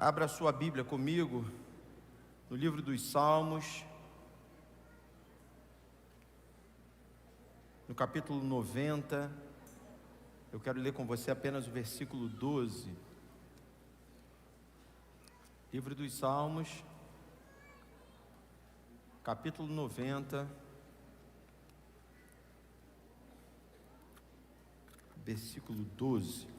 Abra a sua Bíblia comigo, no livro dos Salmos, no capítulo 90, eu quero ler com você apenas o versículo 12. Livro dos Salmos, capítulo 90, versículo 12.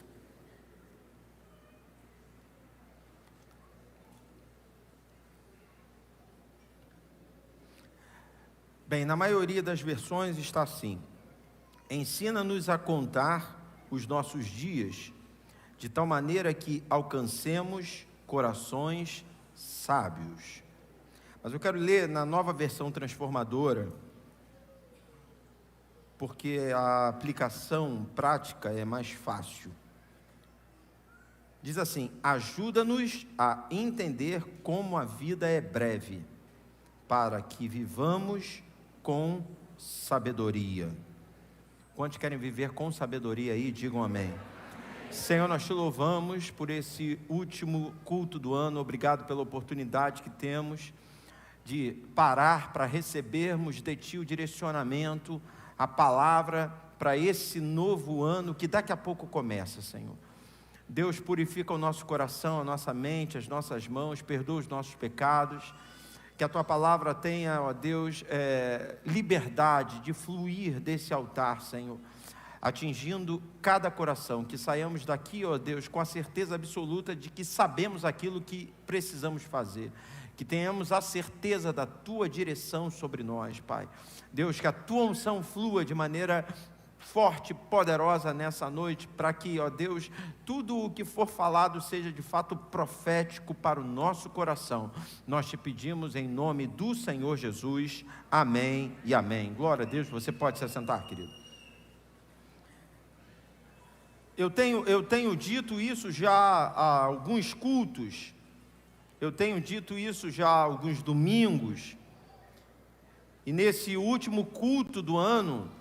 Bem, na maioria das versões está assim: ensina-nos a contar os nossos dias, de tal maneira que alcancemos corações sábios. Mas eu quero ler na Nova Versão Transformadora, porque a aplicação prática é mais fácil. Diz assim: ajuda-nos a entender como a vida é breve, para que vivamos com sabedoria. Quantos querem viver com sabedoria aí? Digam amém. Senhor, nós te louvamos por esse último culto do ano. Obrigado pela oportunidade que temos de parar para recebermos de ti o direcionamento, a palavra para esse novo ano que daqui a pouco começa, Senhor. Deus, purifica o nosso coração, a nossa mente, as nossas mãos, perdoa os nossos pecados. Que a tua palavra tenha, ó Deus, liberdade de fluir desse altar, Senhor, atingindo cada coração. Que saiamos daqui, ó Deus, com a certeza absoluta de que sabemos aquilo que precisamos fazer. Que tenhamos a certeza da tua direção sobre nós, Pai. Deus, que a tua unção flua de maneira forte, poderosa nessa noite, para que, ó Deus, tudo o que for falado seja de fato profético para o nosso coração. Nós te pedimos em nome do Senhor Jesus, amém e amém. Glória a Deus. Você pode se assentar, querido. Eu tenho dito isso já há alguns cultos, eu tenho dito isso já há alguns domingos, e nesse último culto do ano,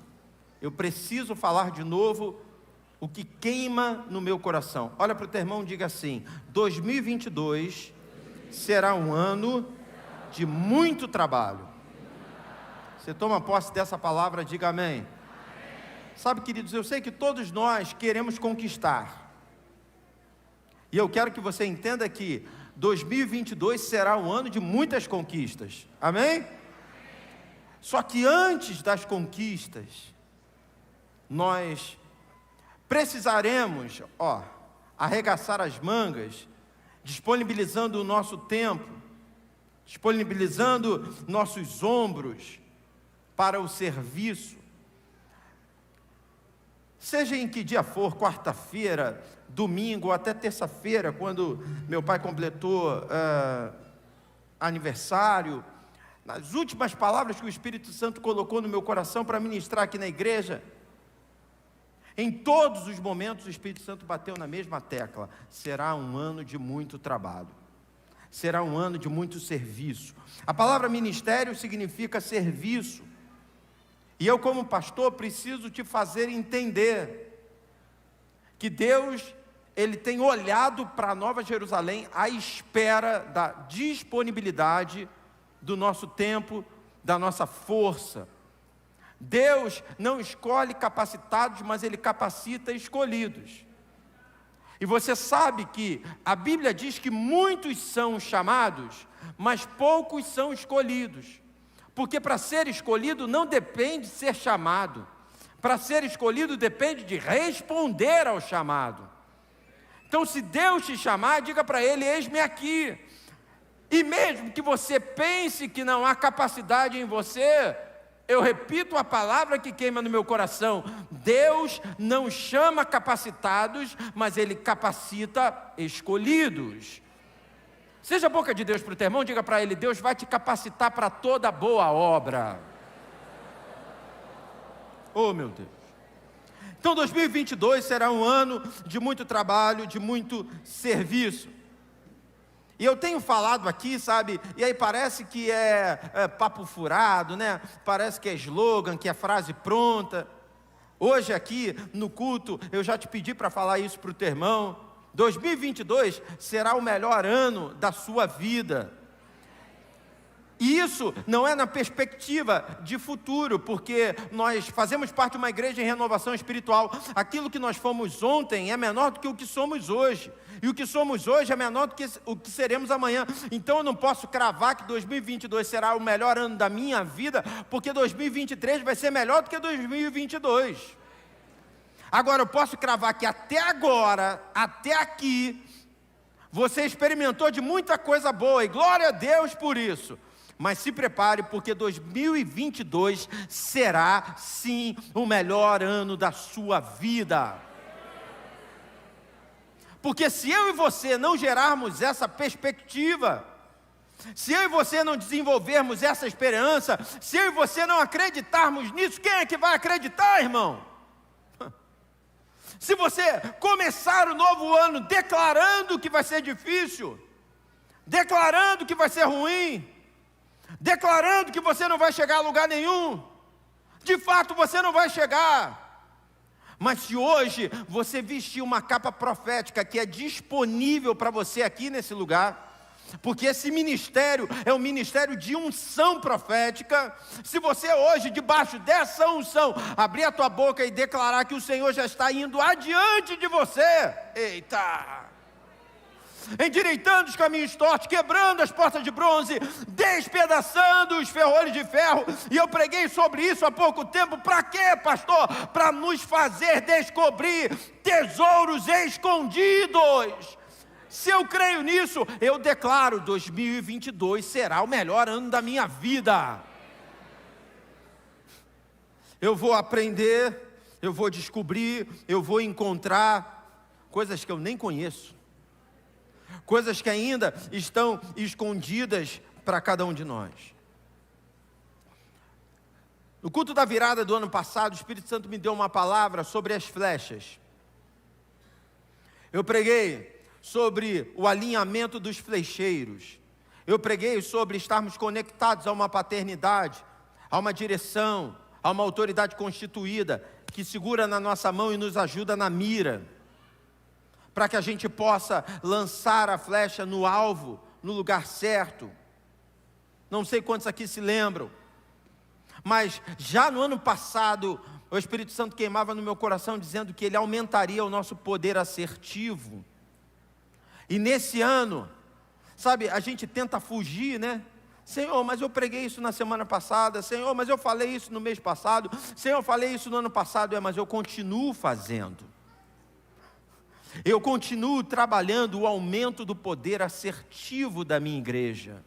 eu preciso falar de novo o que queima no meu coração. Olha para o teu irmão e diga assim: 2022 será um ano de muito trabalho. Você toma posse dessa palavra, diga amém. Sabe, queridos, eu sei que todos nós queremos conquistar. E eu quero que você entenda que 2022 será um ano de muitas conquistas. Amém? Só que antes das conquistas, nós precisaremos, arregaçar as mangas, disponibilizando o nosso tempo, disponibilizando nossos ombros para o serviço. Seja em que dia for, quarta-feira, domingo ou até terça-feira, quando meu pai completou aniversário, nas últimas palavras que o Espírito Santo colocou no meu coração para ministrar aqui na igreja, em todos os momentos o Espírito Santo bateu na mesma tecla: será um ano de muito trabalho, será um ano de muito serviço. A palavra ministério significa serviço, e eu como pastor preciso te fazer entender que Deus, Ele tem olhado para a Nova Jerusalém à espera da disponibilidade do nosso tempo, da nossa força. Deus não escolhe capacitados, mas Ele capacita escolhidos. E você sabe que a Bíblia diz que muitos são chamados, mas poucos são escolhidos. Porque para ser escolhido não depende de ser chamado. Para ser escolhido depende de responder ao chamado. Então, se Deus te chamar, diga para Ele: eis-me aqui. E mesmo que você pense que não há capacidade em você, eu repito a palavra que queima no meu coração: Deus não chama capacitados, mas Ele capacita escolhidos. Seja a boca de Deus para o teu irmão, diga para ele: Deus vai te capacitar para toda boa obra. Oh, meu Deus. Então 2022 será um ano de muito trabalho, de muito serviço. E eu tenho falado aqui, sabe, e aí parece que é papo furado, né? Parece que é slogan, que é frase pronta. Hoje aqui no culto, eu já te pedi para falar isso para o teu irmão. 2022 será o melhor ano da sua vida. E isso não é na perspectiva de futuro, porque nós fazemos parte de uma igreja em renovação espiritual. Aquilo que nós fomos ontem é menor do que o que somos hoje. E o que somos hoje é menor do que o que seremos amanhã. Então eu não posso cravar que 2022 será o melhor ano da minha vida, porque 2023 vai ser melhor do que 2022. Agora eu posso cravar que até agora, até aqui, você experimentou de muita coisa boa, e glória a Deus por isso. Mas se prepare, porque 2022 será sim o melhor ano da sua vida. Porque se eu e você não gerarmos essa perspectiva, se eu e você não desenvolvermos essa esperança, se eu e você não acreditarmos nisso, quem é que vai acreditar, irmão? Se você começar o novo ano declarando que vai ser difícil, declarando que vai ser ruim, declarando que você não vai chegar a lugar nenhum, de fato você não vai chegar. Mas se hoje você vestir uma capa profética que é disponível para você aqui nesse lugar, porque esse ministério é um ministério de unção profética, se você hoje, debaixo dessa unção, abrir a tua boca e declarar que o Senhor já está indo adiante de você, eita! Endireitando os caminhos tortos, quebrando as portas de bronze, despedaçando os ferrolhos de ferro. E eu preguei sobre isso há pouco tempo. Para quê, pastor? Para nos fazer descobrir tesouros escondidos. Se eu creio nisso, eu declaro: 2022 será o melhor ano da minha vida. Eu vou aprender, eu vou descobrir, eu vou encontrar coisas que eu nem conheço, coisas que ainda estão escondidas para cada um de nós. No culto da virada do ano passado, o Espírito Santo me deu uma palavra sobre as flechas. Eu preguei sobre o alinhamento dos flecheiros. Eu preguei sobre estarmos conectados a uma paternidade, a uma direção, a uma autoridade constituída, que segura na nossa mão e nos ajuda na mira, para que a gente possa lançar a flecha no alvo, no lugar certo. Não sei quantos aqui se lembram, mas já no ano passado, o Espírito Santo queimava no meu coração, dizendo que Ele aumentaria o nosso poder assertivo. E nesse ano, sabe, a gente tenta fugir, né? Senhor, mas eu preguei isso na semana passada. Senhor, mas eu falei isso no mês passado. Senhor, eu falei isso no ano passado. Mas eu continuo fazendo. Eu continuo trabalhando o aumento do poder assertivo da minha igreja.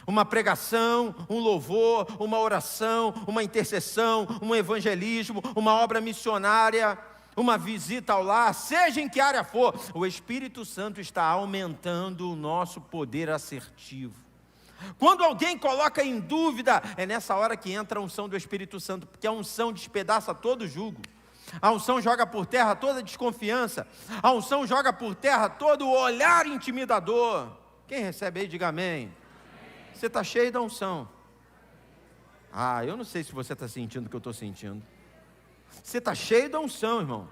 Uma pregação, um louvor, uma oração, uma intercessão, um evangelismo, uma obra missionária, uma visita ao lar, seja em que área for, o Espírito Santo está aumentando o nosso poder assertivo. Quando alguém coloca em dúvida, é nessa hora que entra a unção do Espírito Santo, porque a unção despedaça todo jugo. A unção joga por terra toda desconfiança. A unção joga por terra todo olhar intimidador. Quem recebe aí, diga amém. Você está cheio da unção. Ah, eu não sei se você está sentindo o que eu estou sentindo. Você está cheio da unção, irmão.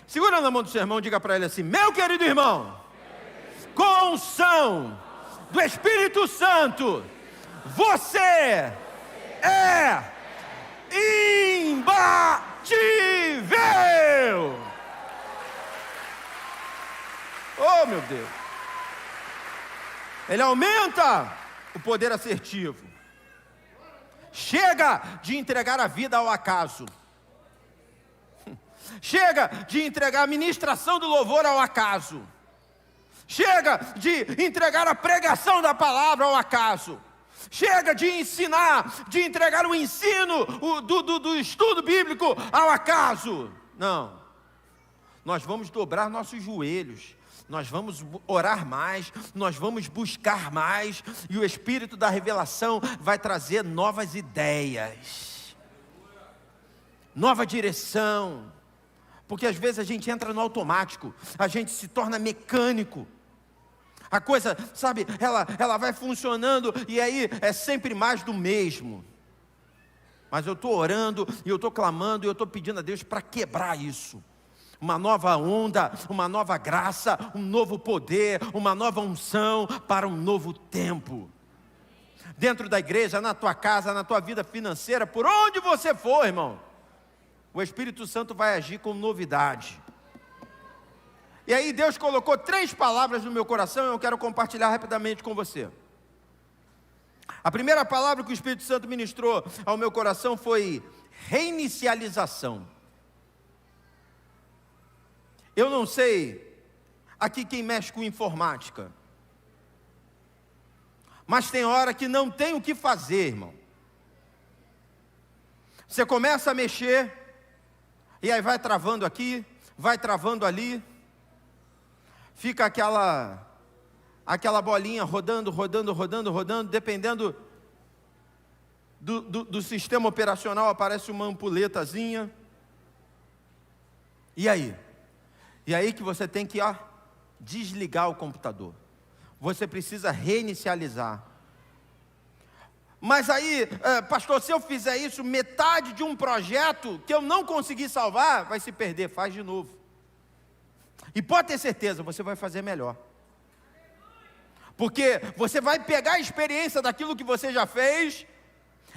Segura na mão do seu irmão, diga para ele assim: meu querido irmão, com a unção do Espírito Santo, você é imbatível. Oh, meu Deus. Ele aumenta o poder assertivo. Chega de entregar a vida ao acaso. Chega de entregar a ministração do louvor ao acaso. Chega de entregar a pregação da palavra ao acaso. Chega de ensinar, de entregar o ensino do estudo bíblico ao acaso. Não. Nós vamos dobrar nossos joelhos. Nós vamos orar mais, nós vamos buscar mais, e o Espírito da revelação vai trazer novas ideias, nova direção, porque às vezes a gente entra no automático, a gente se torna mecânico, a coisa, sabe, ela vai funcionando, e aí é sempre mais do mesmo. Mas eu estou orando, e eu estou clamando, e eu estou pedindo a Deus para quebrar isso. uma nova onda, uma nova graça, um novo poder, uma nova unção para um novo tempo. Dentro da igreja, na tua casa, na tua vida financeira, por onde você for, irmão, o Espírito Santo vai agir com novidade. E aí Deus colocou 3 palavras no meu coração e eu quero compartilhar rapidamente com você. A primeira palavra que o Espírito Santo ministrou ao meu coração foi reinicialização. Eu não sei aqui quem mexe com informática, mas tem hora que não tem o que fazer, irmão. Você começa a mexer, e aí vai travando aqui, vai travando ali, fica aquela bolinha rodando, dependendo do sistema operacional, aparece uma ampuletazinha. E aí? E aí que você tem que desligar o computador. Você precisa reinicializar. Mas aí, pastor, se eu fizer isso, metade de um projeto que eu não consegui salvar, vai se perder, faz de novo. E pode ter certeza, você vai fazer melhor. Porque você vai pegar a experiência daquilo que você já fez,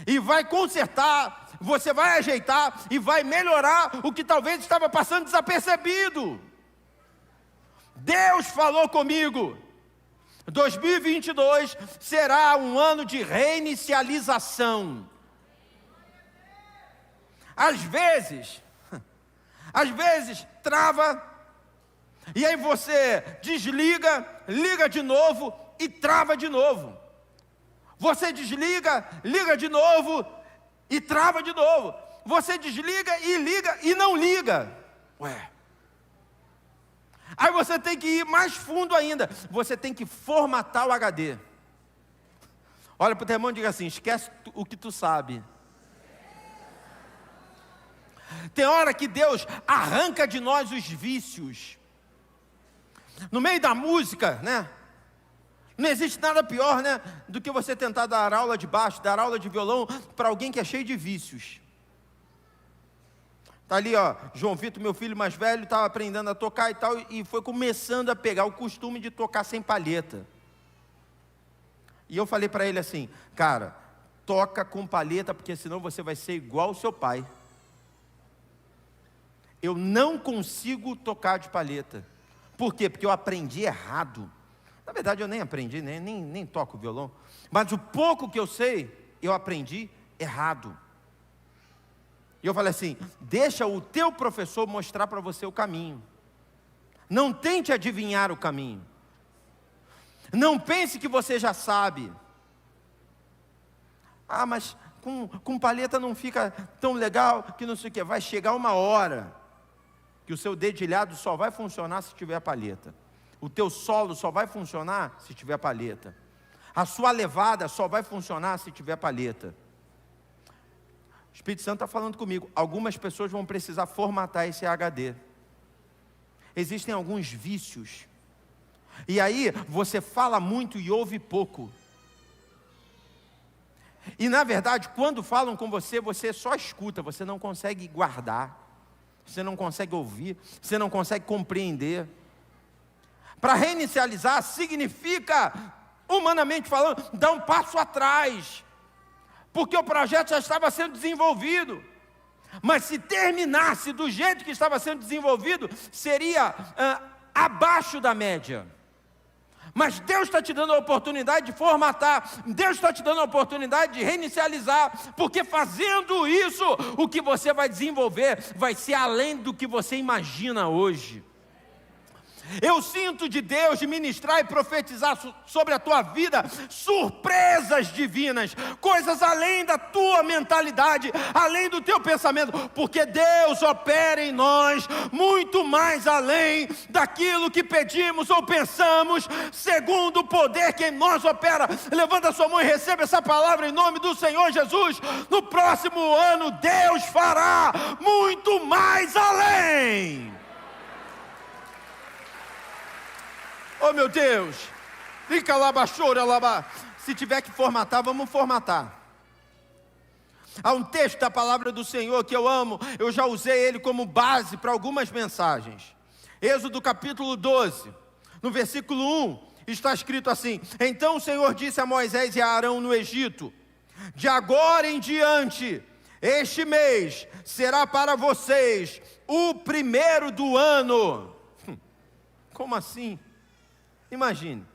e vai consertar, você vai ajeitar, e vai melhorar o que talvez estava passando desapercebido. Deus falou comigo, 2022 será um ano de reinicialização. Às vezes trava, e aí você desliga, liga de novo e trava de novo. Você desliga, liga de novo e trava de novo. Você desliga e liga e não liga. Aí você tem que ir mais fundo ainda. Você tem que formatar o HD. Olha para o teu irmão e diga assim: esquece o que tu sabe. Tem hora que Deus arranca de nós os vícios. No meio da música, né? Não existe nada pior, né, do que você tentar dar aula de baixo, dar aula de violão para alguém que é cheio de vícios. Está ali, João Vitor, meu filho mais velho, estava aprendendo a tocar e tal, e foi começando a pegar o costume de tocar sem palheta. E eu falei para ele assim: cara, toca com palheta, porque senão você vai ser igual ao seu pai. Eu não consigo tocar de palheta. Por quê? Porque eu aprendi errado. Na verdade eu nem aprendi, nem toco violão. Mas o pouco que eu sei, eu aprendi errado. E eu falei assim: deixa o teu professor mostrar para você o caminho. Não tente adivinhar o caminho. Não pense que você já sabe. Mas com palheta não fica tão legal, que não sei o que. Vai chegar uma hora que o seu dedilhado só vai funcionar se tiver palheta. O teu solo só vai funcionar se tiver palheta. A sua levada só vai funcionar se tiver palheta. O Espírito Santo está falando comigo. Algumas pessoas vão precisar formatar esse HD. Existem alguns vícios. E aí você fala muito e ouve pouco. E na verdade, quando falam com você, você só escuta, você não consegue guardar. Você não consegue ouvir, você não consegue compreender. Para reinicializar significa, humanamente falando, dar um passo atrás. Porque o projeto já estava sendo desenvolvido. Mas se terminasse do jeito que estava sendo desenvolvido, seria abaixo da média. Mas Deus está te dando a oportunidade de formatar. Deus está te dando a oportunidade de reinicializar. Porque fazendo isso, o que você vai desenvolver vai ser além do que você imagina hoje. Eu sinto de Deus de ministrar e profetizar sobre a tua vida surpresas divinas, coisas além da tua mentalidade, além do teu pensamento, porque Deus opera em nós muito mais além daquilo que pedimos ou pensamos, segundo o poder que em nós opera. Levanta a sua mão e receba essa palavra em nome do Senhor Jesus. No próximo ano Deus fará muito mais além. Oh meu Deus, fica lá, baixoura, lá. Se tiver que formatar, vamos formatar. Há um texto da palavra do Senhor que eu amo, eu já usei ele como base para algumas mensagens. Êxodo capítulo 12, no versículo 1, está escrito assim: então o Senhor disse a Moisés e a Arão no Egito: de agora em diante, este mês será para vocês o primeiro do ano. Como assim? Imagine.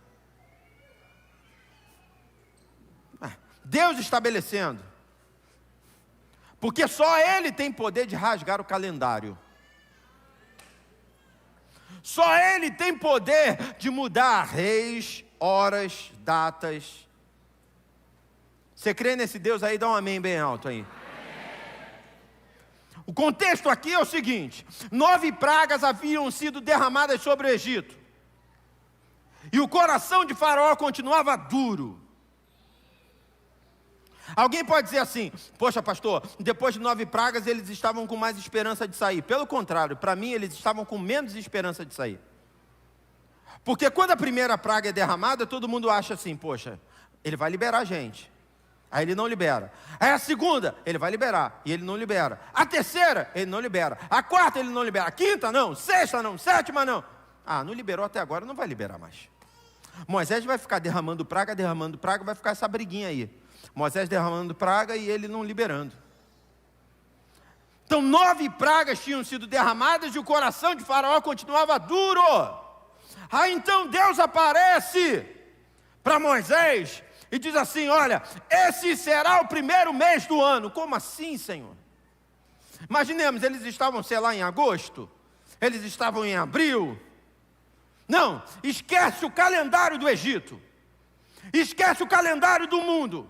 Deus estabelecendo, porque só Ele tem poder de rasgar o calendário. Só Ele tem poder de mudar reis, horas, datas. Você crê nesse Deus aí? Dá um amém bem alto aí. O contexto aqui é o seguinte: 9 pragas haviam sido derramadas sobre o Egito, e o coração de Faraó continuava duro. Alguém pode dizer assim: poxa pastor, depois de 9 pragas eles estavam com mais esperança de sair. Pelo contrário, para mim eles estavam com menos esperança de sair. Porque quando a primeira praga é derramada, todo mundo acha assim: poxa, ele vai liberar a gente. Aí ele não libera. Aí a segunda, ele vai liberar, e ele não libera. A terceira, ele não libera. A quarta, ele não libera. A quinta, não. Sexta, não. Sétima, não. Ah, não liberou até agora, não vai liberar mais. Moisés vai ficar derramando praga, vai ficar essa briguinha aí. Moisés derramando praga e ele não liberando. Então 9 pragas tinham sido derramadas e o coração de Faraó continuava duro. Aí então Deus aparece para Moisés e diz assim: olha, esse será o primeiro mês do ano. Como assim, Senhor? Imaginemos, eles estavam, sei lá, em agosto, eles estavam em abril. Não, esquece o calendário do Egito, esquece o calendário do mundo,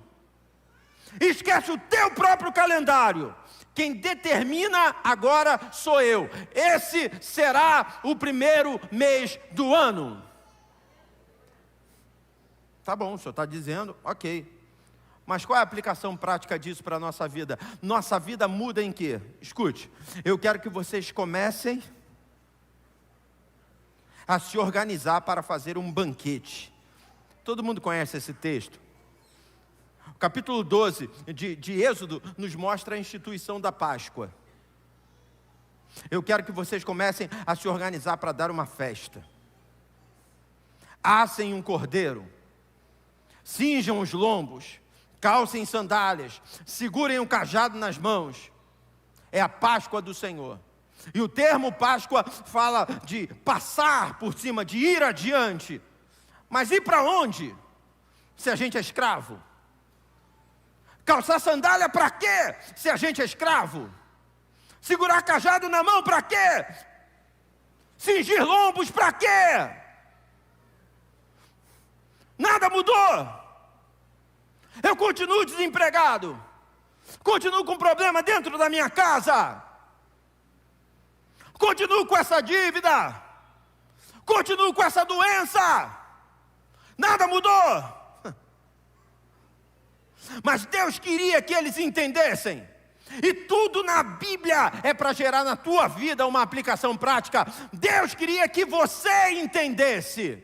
esquece o teu próprio calendário. Quem determina agora sou eu. Esse será o primeiro mês do ano. Tá bom, o senhor está dizendo, ok. Mas qual é a aplicação prática disso para a nossa vida? Nossa vida muda em quê? Escute, eu quero que vocês comecem a se organizar para fazer um banquete. Todo mundo conhece esse texto? O capítulo 12 de Êxodo nos mostra a instituição da Páscoa. Eu quero que vocês comecem a se organizar para dar uma festa. Assem um cordeiro, cinjam os lombos, calcem sandálias, segurem um cajado nas mãos. É a Páscoa do Senhor. E o termo Páscoa fala de passar por cima, de ir adiante. Mas ir para onde? Se a gente é escravo? Calçar sandália para quê? Se a gente é escravo? Segurar cajado na mão para quê? Cingir lombos para quê? Nada mudou. Eu continuo desempregado. Continuo com problema dentro da minha casa. Continuo com essa dívida. Continuo com essa doença. Nada mudou. Mas Deus queria que eles entendessem. E tudo na Bíblia é para gerar na tua vida uma aplicação prática. Deus queria que você entendesse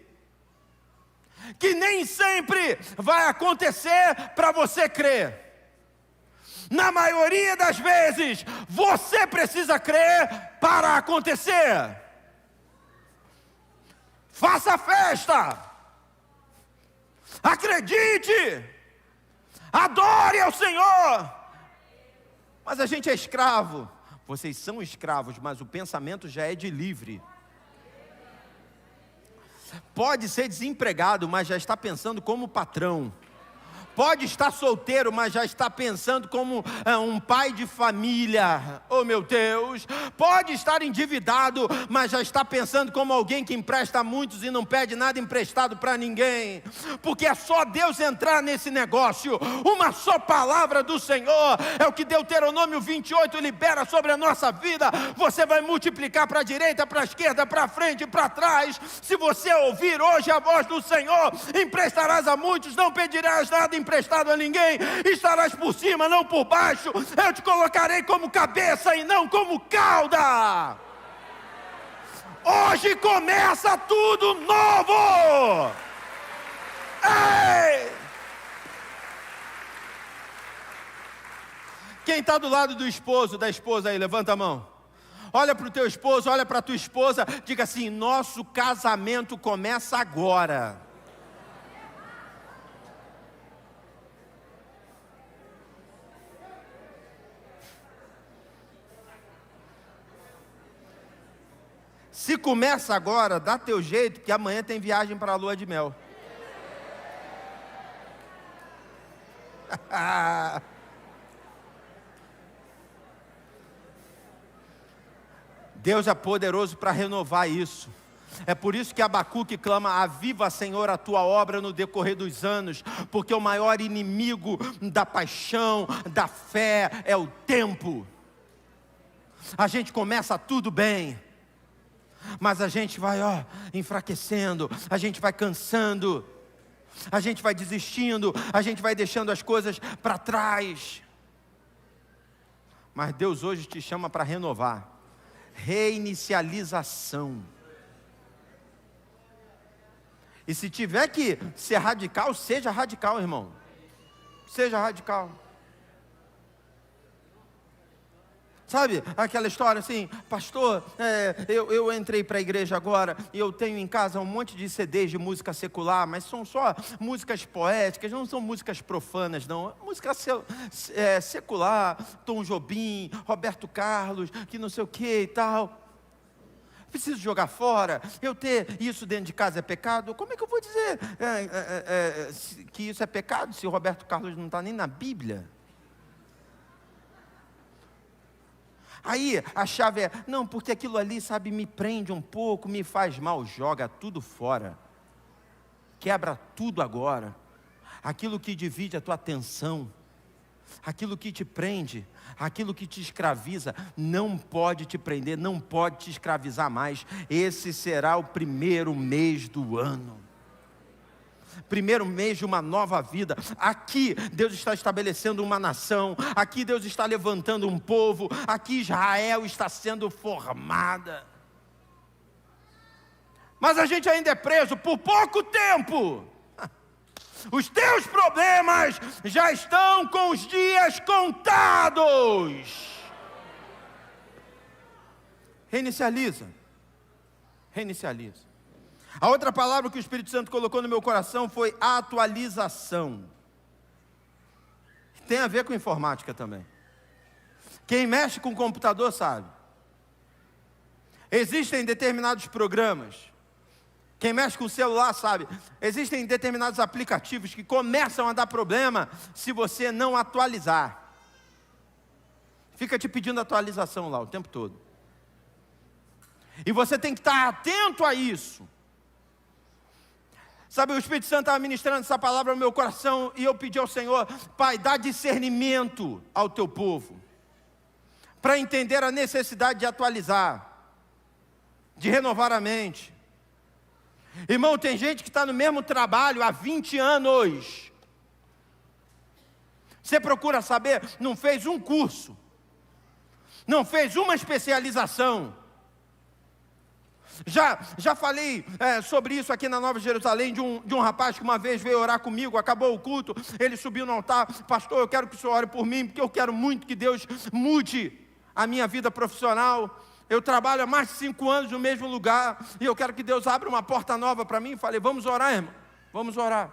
que nem sempre vai acontecer para você crer. Na maioria das vezes, você precisa crer para acontecer. Faça festa. Acredite. Adore ao Senhor. Mas a gente é escravo. Vocês são escravos, mas o pensamento já é de livre. Pode ser desempregado, mas já está pensando como patrão. Pode estar solteiro, mas já está pensando como um pai de família. Oh meu Deus. Pode estar endividado, mas já está pensando como alguém que empresta a muitos e não pede nada emprestado para ninguém. Porque é só Deus entrar nesse negócio. Uma só palavra do Senhor é o que Deuteronômio 28 libera sobre a nossa vida. Você vai multiplicar para a direita, para a esquerda, para frente, para trás. Se você ouvir hoje a voz do Senhor, emprestarás a muitos, não pedirás nada emprestado a ninguém, estarás por cima, não por baixo. Eu te colocarei como cabeça e não como cauda. Hoje começa tudo novo. Ei! quem está do lado do esposo, da esposa aí, levanta a mão. Olha para o teu esposo, olha para a tua esposa, diga assim: nosso casamento começa agora. Se começa agora, dá teu jeito, que amanhã tem viagem para a lua de mel. Deus é poderoso para renovar isso. É por isso que Abacuque clama: aviva, Senhor, a tua obra no decorrer dos anos, porque o maior inimigo da paixão, da fé, é o tempo. A gente começa tudo bem, mas a gente vai enfraquecendo, a gente vai cansando, a gente vai desistindo, a gente vai deixando as coisas para trás. Mas Deus hoje te chama para renovar. Reinicialização. E se tiver que ser radical, seja radical, irmão. Seja radical. Sabe, aquela história assim: pastor, eu entrei para a igreja agora e eu tenho em casa um monte de CDs de música secular, mas são só músicas poéticas, não são músicas profanas não, música secular, Tom Jobim, Roberto Carlos, que não sei o que e tal. Preciso jogar fora. Eu ter isso dentro de casa é pecado? Como é que eu vou dizer que isso é pecado se o Roberto Carlos não está nem na Bíblia? Aí a chave é: não, porque aquilo ali, sabe, me prende um pouco, me faz mal. Joga tudo fora. Quebra tudo agora. Aquilo que divide a tua atenção, aquilo que te prende, aquilo que te escraviza, não pode te prender, não pode te escravizar mais. Esse será o primeiro mês do ano. Primeiro mês de uma nova vida. Aqui Deus está estabelecendo uma nação. Aqui Deus está levantando um povo. Aqui Israel está sendo formada. Mas a gente ainda é preso por pouco tempo. Os teus problemas já estão com os dias contados. Reinicializa. Reinicializa. A outra palavra que o Espírito Santo colocou no meu coração foi atualização. Tem a ver com informática também. Quem mexe com computador sabe. Existem determinados programas. Quem mexe com celular sabe. Existem determinados aplicativos que começam a dar problema se você não atualizar. Fica te pedindo atualização lá o tempo todo. E você tem que estar atento a isso. Sabe, o Espírito Santo estava ministrando essa palavra no meu coração e eu pedi ao Senhor: Pai, dá discernimento ao teu povo, para entender a necessidade de atualizar, de renovar a mente. Irmão, tem gente que está no mesmo trabalho há 20 anos. Você procura saber, não fez um curso, não fez uma especialização. Já falei sobre isso aqui na Nova Jerusalém, de um rapaz que uma vez veio orar comigo. Acabou o culto, ele subiu no altar: pastor, eu quero que o senhor ore por mim, porque eu quero muito que Deus mude a minha vida profissional. Eu trabalho há mais de 5 anos no mesmo lugar, e eu quero que Deus abra uma porta nova para mim. Falei: vamos orar, irmão, vamos orar.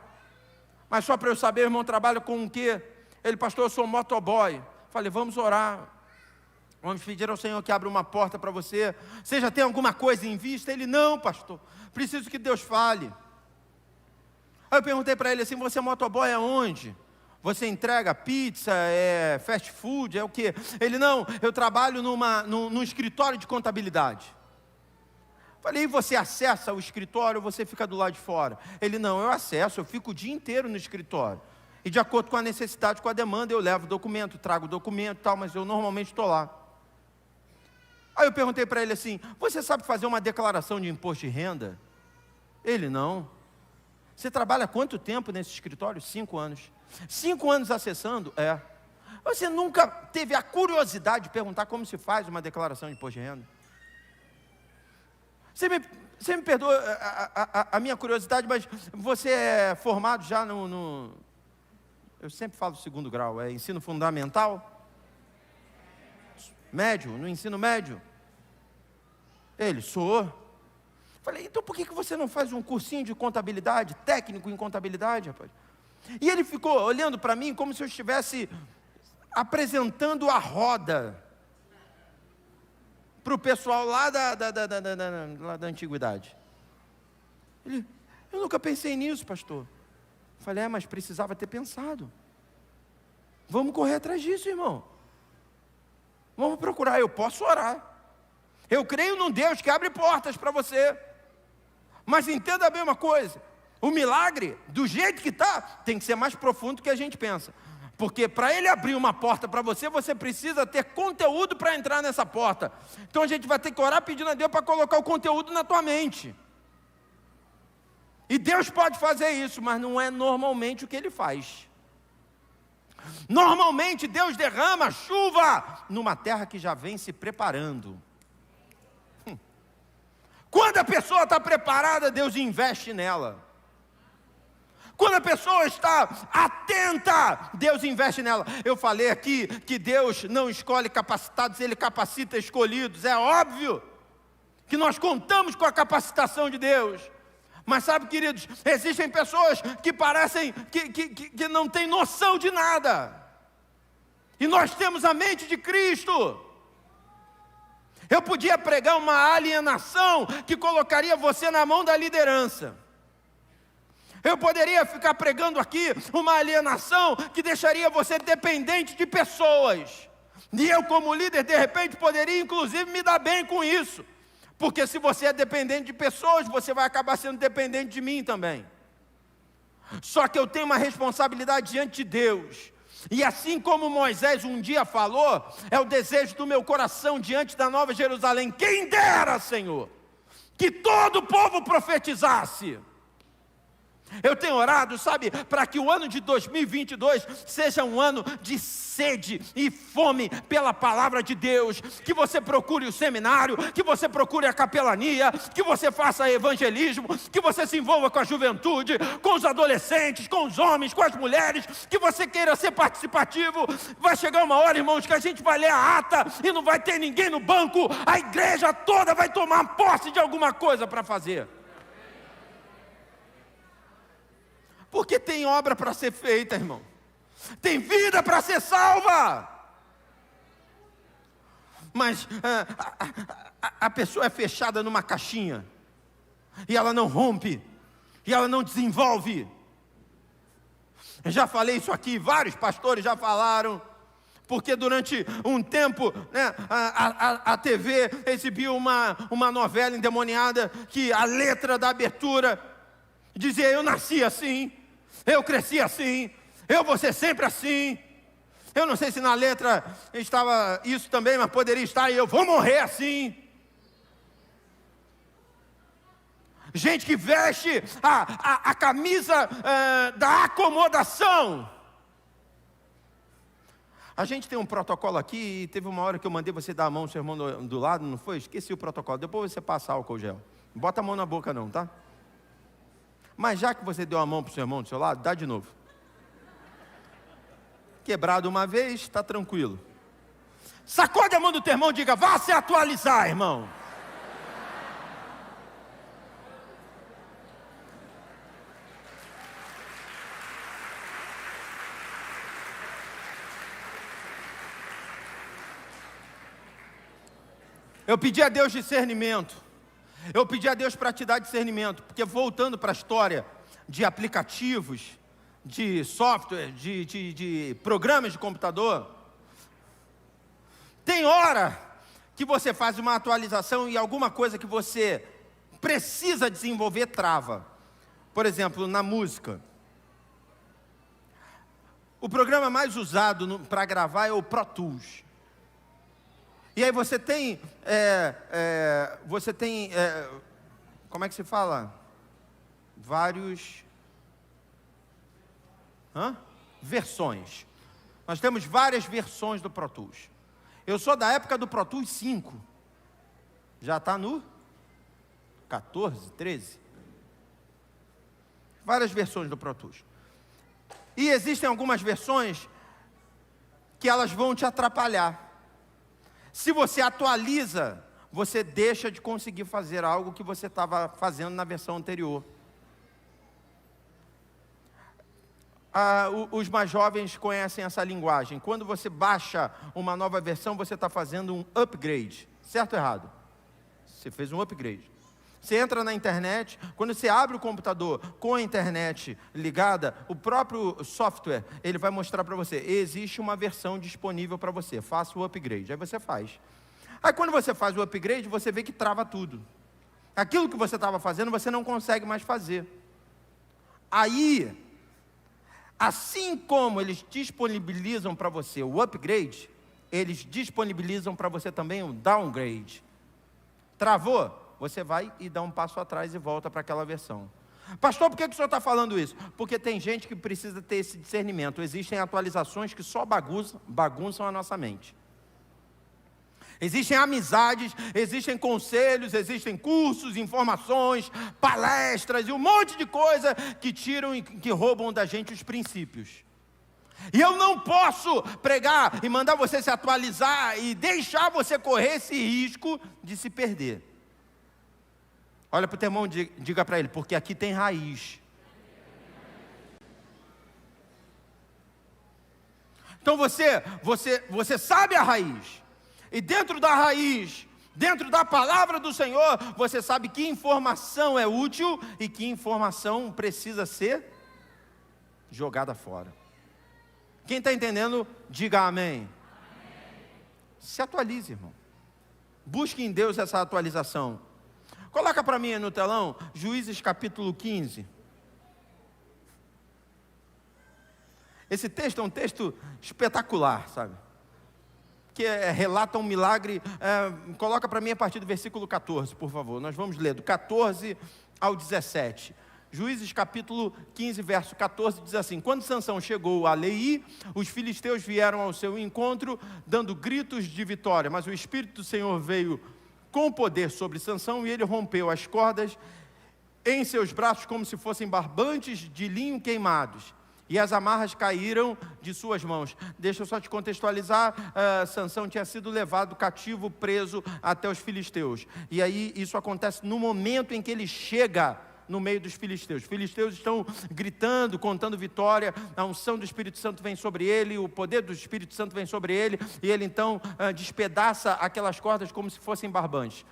Mas só para eu saber, irmão, trabalha com o quê? Ele: pastor, eu sou motoboy. Falei: vamos orar. Vamos pedir ao Senhor que abra uma porta para você. Você já tem alguma coisa em vista? Ele: não, pastor, preciso que Deus fale. Aí eu perguntei para ele assim: você é motoboy aonde? Você entrega pizza, fast food, é o quê? Ele: não, eu trabalho num escritório de contabilidade. Falei: e você acessa o escritório ou você fica do lado de fora? Ele: não, eu acesso, eu fico o dia inteiro no escritório. E de acordo com a necessidade, com a demanda, eu levo documento, trago documento e tal, mas eu normalmente estou lá. Aí eu perguntei para ele assim: você sabe fazer uma declaração de imposto de renda? Ele: não. Você trabalha quanto tempo nesse escritório? 5 anos. 5 anos acessando? É. Você nunca teve a curiosidade de perguntar como se faz uma declaração de imposto de renda? Você me perdoa a minha curiosidade, mas você é formado já eu sempre falo 2º grau, ensino fundamental? médio, no ensino médio. Ele, sou. Falei, então por que você não faz um cursinho de contabilidade, técnico em contabilidade, rapaz? E ele ficou olhando para mim como se eu estivesse apresentando a roda para o pessoal lá da antiguidade. Ele, eu nunca pensei nisso, pastor. Falei, mas precisava ter pensado. Vamos correr atrás disso, irmão. Vamos procurar, eu posso orar. Eu creio num Deus que abre portas para você. Mas entenda bem uma coisa, o milagre, do jeito que está, tem que ser mais profundo do que a gente pensa. Porque para ele abrir uma porta para você, você precisa ter conteúdo para entrar nessa porta. Então a gente vai ter que orar pedindo a Deus para colocar o conteúdo na tua mente. E Deus pode fazer isso, mas não é normalmente o que Ele faz. Normalmente Deus derrama chuva numa terra que já vem se preparando. Quando a pessoa está preparada, Deus investe nela. Quando a pessoa está atenta, Deus investe nela. Eu falei aqui que Deus não escolhe capacitados, Ele capacita escolhidos. É óbvio que nós contamos com a capacitação de Deus. Mas sabe, queridos, existem pessoas que parecem que não têm noção de nada. E nós temos a mente de Cristo. Eu podia pregar uma alienação que colocaria você na mão da liderança. Eu poderia ficar pregando aqui uma alienação que deixaria você dependente de pessoas. E eu, como líder, de repente, poderia inclusive me dar bem com isso. Porque se você é dependente de pessoas, você vai acabar sendo dependente de mim também. Só que eu tenho uma responsabilidade diante de Deus. E assim como Moisés um dia falou, é o desejo do meu coração diante da Nova Jerusalém. Quem dera, Senhor, que todo o povo profetizasse. Eu tenho orado, sabe, para que o ano de 2022 seja um ano de sede e fome pela palavra de Deus. Que você procure o seminário, que você procure a capelania, que você faça evangelismo, que você se envolva com a juventude, com os adolescentes, com os homens, com as mulheres, que você queira ser participativo. Vai chegar uma hora, irmãos, que a gente vai ler a ata e não vai ter ninguém no banco, a igreja toda vai tomar posse de alguma coisa para fazer. Porque tem obra para ser feita, irmão. Tem vida para ser salva. Mas a pessoa é fechada numa caixinha. E ela não rompe. E ela não desenvolve. Eu já falei isso aqui, vários pastores já falaram. Porque durante um tempo, né, a TV exibiu uma novela endemoniada que a letra da abertura dizia, eu nasci assim, eu cresci assim, eu vou ser sempre assim. Eu não sei se na letra estava isso também, mas poderia estar, e eu vou morrer assim. Gente que veste a camisa da acomodação. A gente tem um protocolo aqui, e teve uma hora que eu mandei você dar a mão no seu irmão do lado, não foi? Esqueci o protocolo, depois você passa álcool gel. Não bota a mão na boca não, tá? Mas já que você deu a mão para o seu irmão do seu lado, dá de novo. Quebrado uma vez, está tranquilo. Sacode a mão do teu irmão e diga, vá se atualizar, irmão. Eu pedi a Deus discernimento. Eu pedi a Deus para te dar discernimento, porque voltando para a história de aplicativos, de software, de programas de computador, tem hora que você faz uma atualização e alguma coisa que você precisa desenvolver trava. Por exemplo, na música. O programa mais usado para gravar é o Pro Tools. E aí você tem, como é que se fala? Vários, versões. Nós temos várias versões do Pro Tools. Eu sou da época do Pro Tools 5. Já está no 14, 13. Várias versões do Pro Tools. E existem algumas versões que elas vão te atrapalhar. Se você atualiza, você deixa de conseguir fazer algo que você estava fazendo na versão anterior. Os mais jovens conhecem essa linguagem. Quando você baixa uma nova versão, você está fazendo um upgrade. Certo ou errado? Você fez um upgrade. Você entra na internet, quando você abre o computador com a internet ligada, o próprio software, ele vai mostrar para você, existe uma versão disponível para você, faça o upgrade. Aí você faz. Aí quando você faz o upgrade, você vê que trava tudo. Aquilo que você estava fazendo, você não consegue mais fazer. Aí, assim como eles disponibilizam para você o upgrade, eles disponibilizam para você também o downgrade. Travou? Você vai e dá um passo atrás e volta para aquela versão. Pastor, por que o senhor está falando isso? Porque tem gente que precisa ter esse discernimento. Existem atualizações que só bagunçam a nossa mente. Existem amizades, existem conselhos, existem cursos, informações, palestras e um monte de coisa que tiram e que roubam da gente os princípios. E eu não posso pregar e mandar você se atualizar e deixar você correr esse risco de se perder. Olha para o teu irmão e diga para ele, porque aqui tem raiz. Então você sabe a raiz. E dentro da raiz, dentro da palavra do Senhor, você sabe que informação é útil e que informação precisa ser jogada fora. Quem está entendendo, diga amém. Se atualize, irmão. Busque em Deus essa atualização. Coloca para mim aí no telão, Juízes capítulo 15. Esse texto é um texto espetacular, sabe? Que relata um milagre. Coloca para mim a partir do versículo 14, por favor. Nós vamos ler do 14 ao 17. Juízes capítulo 15, verso 14, diz assim: quando Sansão chegou a Leí, os filisteus vieram ao seu encontro, dando gritos de vitória, mas o Espírito do Senhor veio com poder sobre Sansão, e ele rompeu as cordas em seus braços como se fossem barbantes de linho queimados, e as amarras caíram de suas mãos. Deixa eu só te contextualizar, Sansão tinha sido levado cativo, preso até os filisteus, e aí isso acontece no momento em que ele chega no meio dos filisteus. Os filisteus estão gritando, contando vitória, a unção do Espírito Santo vem sobre ele, o poder do Espírito Santo vem sobre ele, e ele então despedaça aquelas cordas como se fossem barbantes.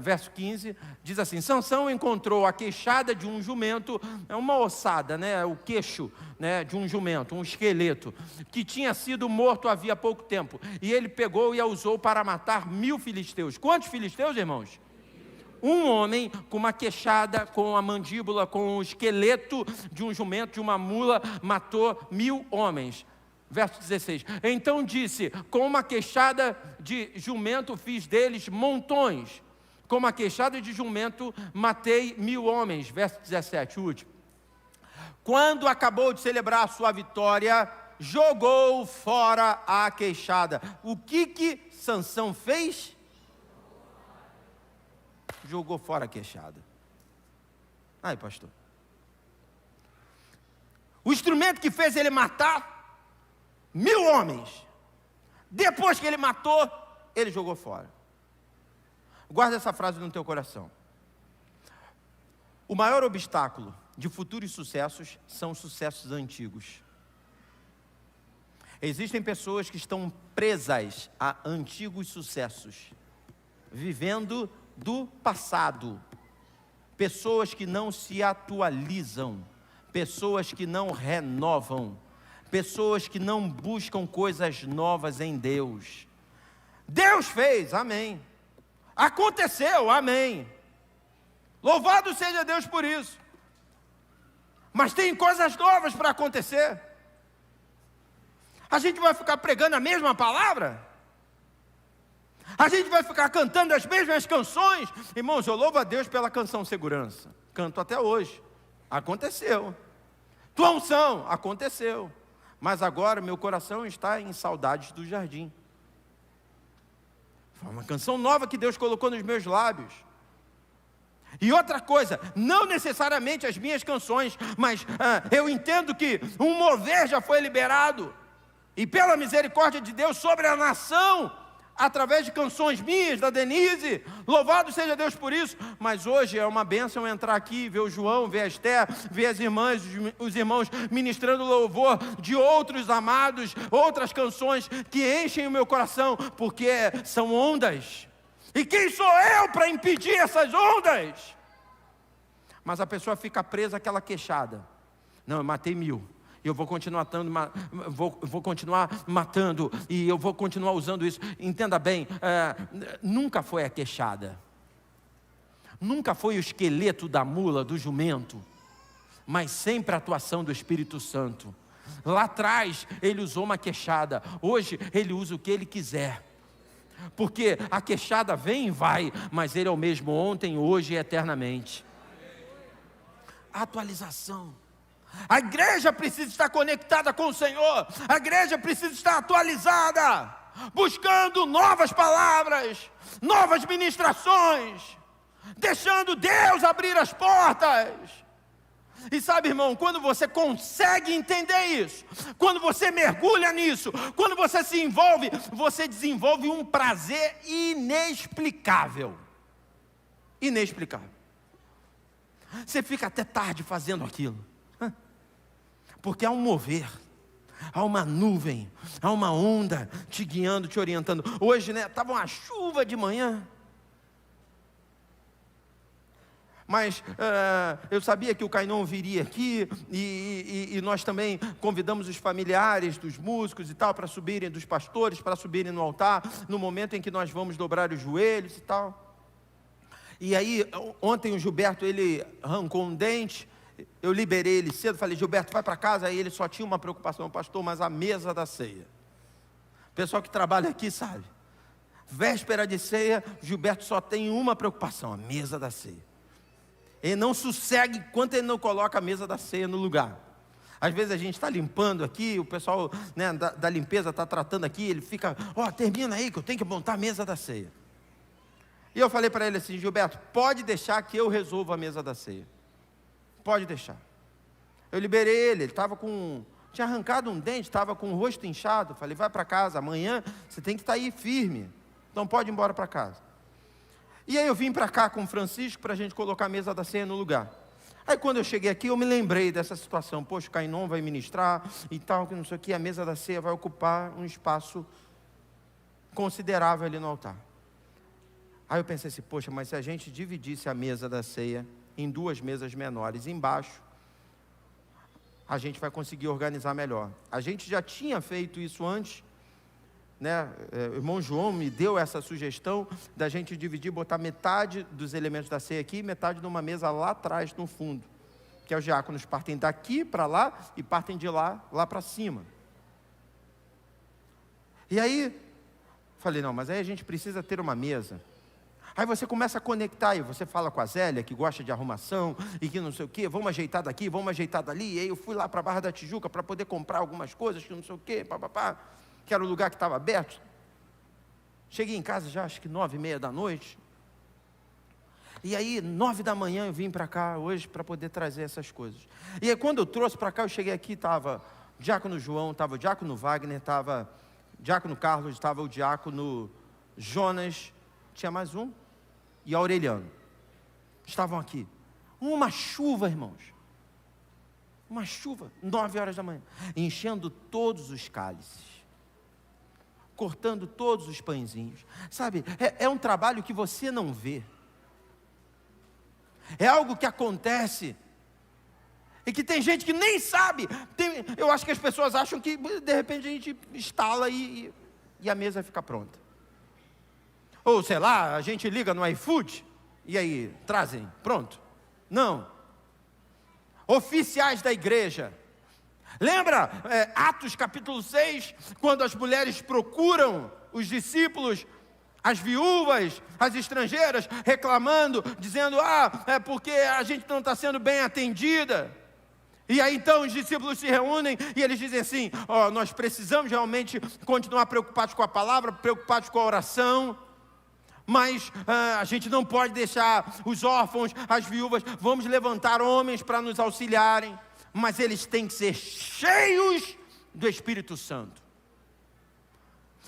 Verso 15, diz assim: Sansão encontrou a queixada de um jumento, uma ossada, né, o queixo, né, de um jumento, um esqueleto, que tinha sido morto havia pouco tempo, e ele pegou e a usou para matar 1000 filisteus. Quantos filisteus, irmãos? Um homem com uma queixada, com a mandíbula, com o esqueleto de um jumento, de uma mula, matou 1000 homens. Verso 16, então disse, com uma queixada de jumento fiz deles montões, com uma queixada de jumento matei 1000 homens. Verso 17, o último. Quando acabou de celebrar a sua vitória, jogou fora a queixada. O que Sansão fez? Jogou fora a queixada. Aí, pastor, o instrumento que fez ele matar 1000 homens, depois que ele matou, ele jogou fora. Guarda essa frase no teu coração. O maior obstáculo de futuros sucessos são os sucessos antigos. Existem pessoas que estão presas a antigos sucessos, vivendo do passado, pessoas que não se atualizam, pessoas que não renovam, pessoas que não buscam coisas novas em Deus. Deus fez, amém. Aconteceu, amém. Louvado seja Deus por isso. Mas tem coisas novas para acontecer. A gente vai ficar pregando a mesma palavra? A gente vai ficar cantando as mesmas canções? Irmãos, eu louvo a Deus pela canção Segurança. Canto até hoje. Aconteceu. Tua unção, aconteceu. Mas agora meu coração está em Saudades do Jardim. Foi uma canção nova que Deus colocou nos meus lábios. E outra coisa, não necessariamente as minhas canções, mas eu entendo que um mover já foi liberado. E pela misericórdia de Deus sobre a nação, através de canções minhas, da Denise, louvado seja Deus por isso, mas hoje é uma bênção entrar aqui, ver o João, ver a Esther, ver as irmãs, os irmãos ministrando louvor de outros amados, outras canções que enchem o meu coração, porque são ondas, e quem sou eu para impedir essas ondas? Mas a pessoa fica presa àquela queixada, não, eu matei 1000, eu vou continuar vou continuar matando, e eu vou continuar usando isso. Entenda bem, nunca foi a queixada, nunca foi o esqueleto da mula, do jumento, mas sempre a atuação do Espírito Santo. Lá atrás ele usou uma queixada, hoje ele usa o que ele quiser, porque a queixada vem e vai, mas ele é o mesmo ontem, hoje e eternamente. A atualização. A igreja precisa estar conectada com o Senhor, a igreja precisa estar atualizada, buscando novas palavras, novas ministrações, deixando Deus abrir as portas. E sabe, irmão, quando você consegue entender isso, quando você mergulha nisso, quando você se envolve, você desenvolve um prazer inexplicável. Inexplicável. Você fica até tarde fazendo aquilo, porque há um mover, há uma nuvem, há uma onda te guiando, te orientando. Hoje, né, estava uma chuva de manhã, mas eu sabia que o Cainon viria aqui, e nós também convidamos os familiares dos músicos e tal, para subirem, dos pastores, para subirem no altar, no momento em que nós vamos dobrar os joelhos e tal. E aí, ontem o Gilberto, ele arrancou um dente, eu liberei ele cedo, falei, Gilberto, vai para casa. Aí ele só tinha uma preocupação, pastor, mas a mesa da ceia. O pessoal que trabalha aqui sabe, véspera de ceia, Gilberto só tem uma preocupação, a mesa da ceia. Ele não sossega enquanto ele não coloca a mesa da ceia no lugar. Às vezes a gente está limpando aqui, o pessoal, né, da limpeza está tratando aqui, ele fica, termina aí que eu tenho que montar a mesa da ceia. E eu falei para ele assim, Gilberto, pode deixar que eu resolvo a mesa da ceia. Pode deixar. Eu liberei ele estava tinha arrancado um dente, estava com o rosto inchado. Falei, vai para casa, amanhã você tem que estar aí firme, então pode ir embora para casa. E aí eu vim para cá com o Francisco, para a gente colocar a mesa da ceia no lugar. Aí quando eu cheguei aqui, eu me lembrei dessa situação, poxa, o Cainon vai ministrar e tal, que não sei o que, a mesa da ceia vai ocupar um espaço considerável ali no altar. Aí eu pensei assim, poxa, mas se a gente dividisse a mesa da ceia em 2 mesas menores embaixo, a gente vai conseguir organizar melhor. A gente já tinha feito isso antes, né? O irmão João me deu essa sugestão da gente dividir, botar metade dos elementos da ceia aqui e metade numa mesa lá atrás, no fundo, que os diáconos partem daqui para lá e partem de lá para cima. E aí, falei, não, mas aí a gente precisa ter uma mesa. Aí você começa a conectar, e você fala com a Zélia, que gosta de arrumação, e que não sei o quê, vamos ajeitar daqui, vamos ajeitar dali. E aí eu fui lá para a Barra da Tijuca, para poder comprar algumas coisas, que não sei o quê, que era o lugar que estava aberto. Cheguei em casa já, acho que 9h30 da noite. E aí, 9 da manhã, eu vim para cá hoje, para poder trazer essas coisas. E aí, quando eu trouxe para cá, eu cheguei aqui, estava o diácono João, estava o diácono Wagner, estava o diácono Carlos, estava o diácono Jonas, tinha mais um, e Aureliano, estavam aqui. Uma chuva, irmãos, uma chuva, 9 horas da manhã, enchendo todos os cálices, cortando todos os pãezinhos, sabe, é um trabalho que você não vê, é algo que acontece, e que tem gente que nem sabe, eu acho que as pessoas acham que, de repente, a gente instala e a mesa fica pronta. Ou, sei lá, a gente liga no iFood, e aí, trazem, pronto. Não. Oficiais da igreja. Lembra, Atos capítulo 6, quando as mulheres procuram os discípulos, as viúvas, as estrangeiras, reclamando, dizendo, é porque a gente não está sendo bem atendida. E aí então os discípulos se reúnem e eles dizem assim, nós precisamos realmente continuar preocupados com a palavra, preocupados com a oração, mas a gente não pode deixar os órfãos, as viúvas, vamos levantar homens para nos auxiliarem, mas eles têm que ser cheios do Espírito Santo.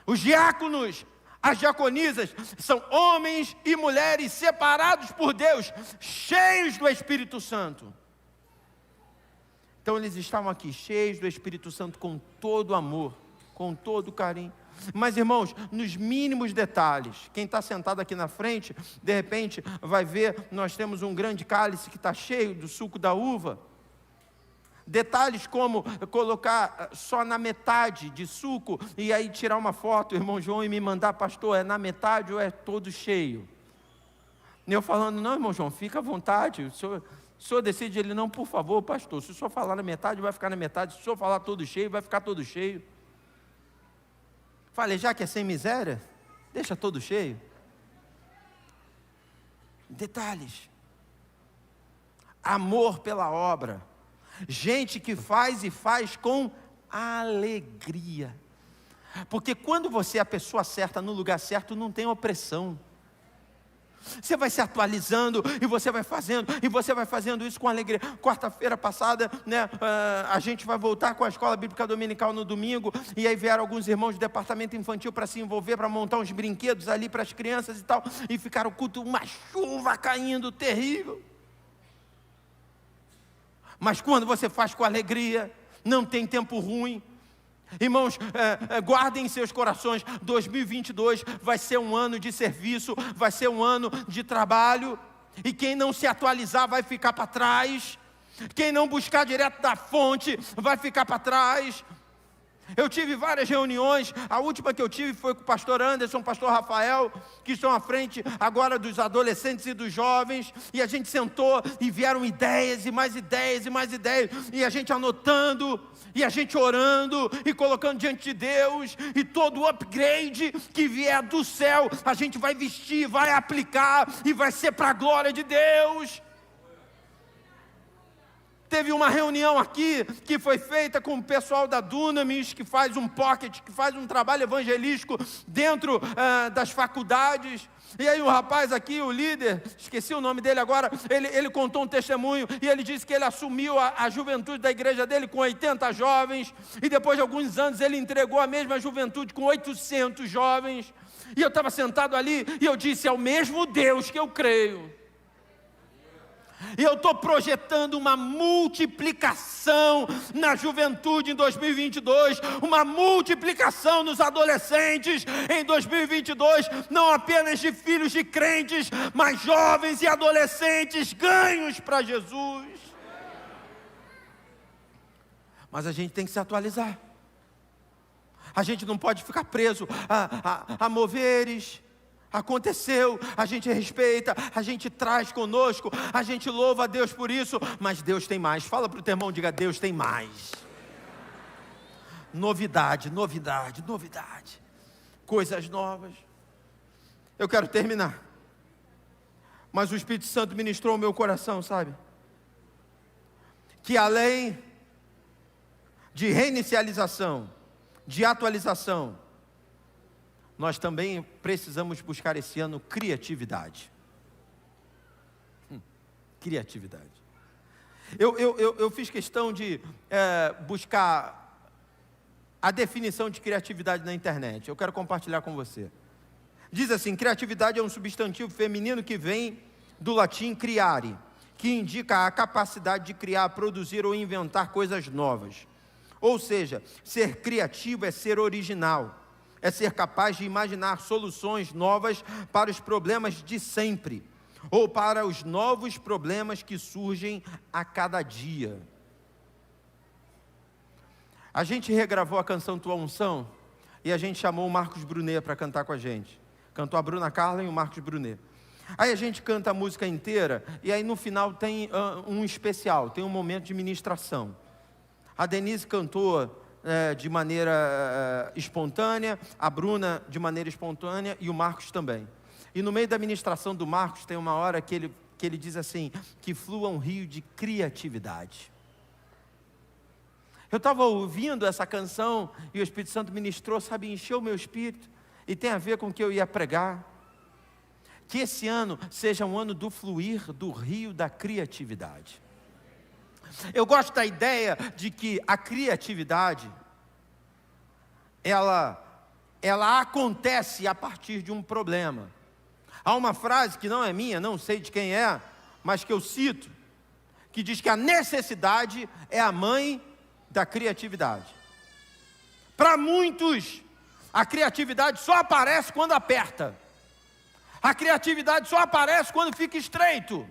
Os diáconos As diaconisas são homens e mulheres separados por Deus, cheios do Espírito Santo. Então eles estavam aqui, cheios do Espírito Santo, com todo amor, com todo carinho. Mas, irmãos, nos mínimos detalhes, quem está sentado aqui na frente, de repente vai ver, nós temos um grande cálice que está cheio do suco da uva. Detalhes como colocar só na metade de suco e aí tirar uma foto, irmão João, e me mandar, pastor, é na metade ou é todo cheio? E eu falando, não, irmão João, fica à vontade, o senhor decide. Ele, não, por favor, pastor, se o senhor falar na metade, vai ficar na metade, se o senhor falar todo cheio, vai ficar todo cheio. Falei, já que é sem miséria, deixa todo cheio. Detalhes. Amor pela obra. Gente que faz e faz com alegria. Porque quando você é a pessoa certa no lugar certo, não tem opressão. Você vai se atualizando e você vai fazendo isso com alegria. Quarta-feira passada, né, a gente vai voltar com a escola bíblica dominical no domingo, e aí vieram alguns irmãos do departamento infantil para se envolver, para montar uns brinquedos ali para as crianças e tal, e ficaram o culto, uma chuva caindo terrível. Mas quando você faz com alegria, não tem tempo ruim. Irmãos, guardem em seus corações, 2022 vai ser um ano de serviço, vai ser um ano de trabalho, e quem não se atualizar vai ficar para trás, quem não buscar direto da fonte vai ficar para trás. Eu tive várias reuniões, a última que eu tive foi com o pastor Anderson, o pastor Rafael, que estão à frente agora dos adolescentes e dos jovens, e a gente sentou e vieram ideias e mais ideias e mais ideias, e a gente anotando, e a gente orando e colocando diante de Deus, e todo o upgrade que vier do céu, a gente vai vestir, vai aplicar, e vai ser para a glória de Deus. Teve uma reunião aqui, que foi feita com o pessoal da Dunamis, que faz um pocket, que faz um trabalho evangelístico dentro das faculdades. E aí o rapaz aqui, o líder, esqueci o nome dele agora, ele contou um testemunho, e ele disse que ele assumiu a juventude da igreja dele com 80 jovens, e depois de alguns anos ele entregou a mesma juventude com 800 jovens. E eu estava sentado ali, e eu disse, é o mesmo Deus que eu creio. E eu estou projetando uma multiplicação na juventude em 2022, uma multiplicação nos adolescentes em 2022, não apenas de filhos de crentes, mas jovens e adolescentes ganhos para Jesus. Mas a gente tem que se atualizar. A gente não pode ficar preso a moveres. Aconteceu, a gente respeita, a gente traz conosco, a gente louva a Deus por isso, mas Deus tem mais. Fala para o teu irmão, diga, Deus tem mais. Novidade, novidade, novidade. Coisas novas. Eu quero terminar. Mas o Espírito Santo ministrou o meu coração, sabe? Que além de reinicialização, de atualização, nós também precisamos buscar esse ano criatividade. Criatividade. Eu fiz questão de buscar a definição de criatividade na internet. Eu quero compartilhar com você. Diz assim, criatividade é um substantivo feminino que vem do latim criare, que indica a capacidade de criar, produzir ou inventar coisas novas. Ou seja, ser criativo é ser original. É ser capaz de imaginar soluções novas para os problemas de sempre, ou para os novos problemas que surgem a cada dia. A gente regravou a canção Tua Unção, e a gente chamou o Marcos Brunet para cantar com a gente. Cantou a Bruna Carla e o Marcos Brunet. Aí a gente canta a música inteira, e aí no final tem um especial, tem um momento de ministração. A Denise cantou de maneira espontânea, a Bruna de maneira espontânea e o Marcos também. E no meio da ministração do Marcos tem uma hora que ele diz assim, que flua um rio de criatividade. Eu estava ouvindo essa canção e o Espírito Santo ministrou, sabe, encheu o meu espírito, e tem a ver com o que eu ia pregar. Que esse ano seja um ano do fluir do rio da criatividade. Eu gosto da ideia de que a criatividade, ela ela acontece a partir de um problema. Há uma frase que não é minha, não sei de quem é, mas que eu cito, que diz que a necessidade é a mãe da criatividade. Para muitos, a criatividade só aparece quando aperta. A criatividade só aparece quando fica estreito.